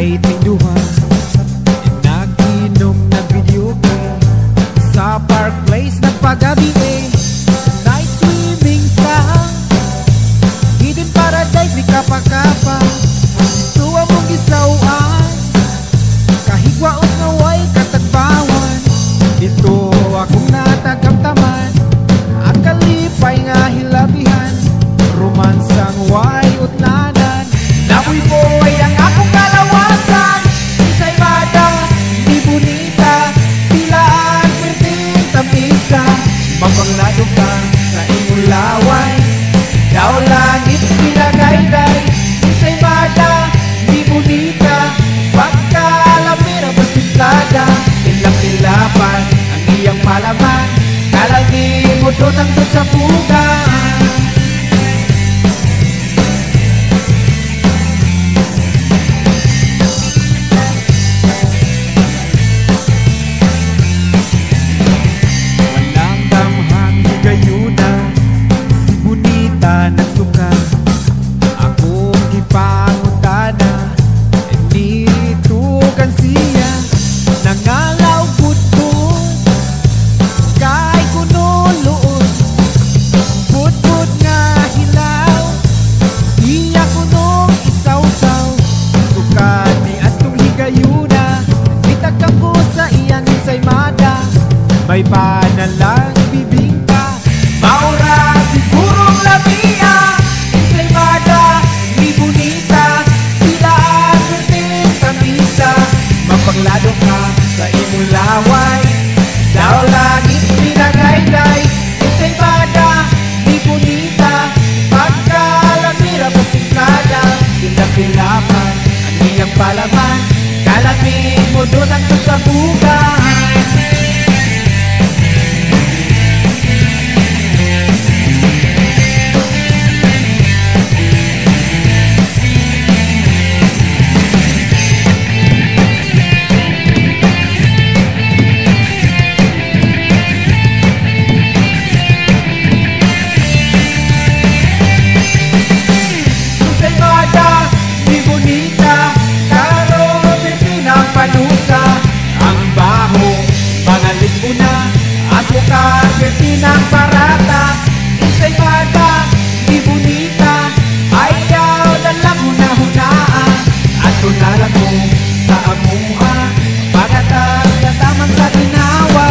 Night ning duha nag-inom na video game sa Park Place nagpagabi night swimming sa Hidden Paradise ni Kapakapa. Tuwa mong gisawan kahigwaos nga way katagbawan. Dito akong natagamtaman ang kalipay nga hilabihan, romansang way utlanan. Naboy boy ang akong kalawasan, isa'y mada, di bonita, tilaan, perting tamisa. Mabanglado ka sa imong laway, daw langit pinagayday. Isa'y mada, di bonita, pagkalamira bastiplada. Tilap-tilapan ang iyang palaman, kalagi mo doon ang doon sa bugan. Nagsuka akong gipangutana, dito kan siya nangalaw putput kay kuno luod, putput nga hilaw iya kunong isaw-saw. Suka ni atong higayuna, itakam ko sa iyang ensaymada, may panalang bibingka maura sigurong lamia. Ensaymada, mi bonita, tilaan, perting tamisa. Mapaglado ka sa imong laway, daw langit pinagayday. Ensaymada, mi bonita, pagkalamira bastiklada. Tindapilapan ang iyang palaman, kalapin mo doon ang sa bugan. Ang baho, pangalis una, asuka, kertinang parata. Ensaymada, di bonita, ayaw lang huna-hunaan. At tunalan mo sa amuha, pagatas na tamang sa ginawa.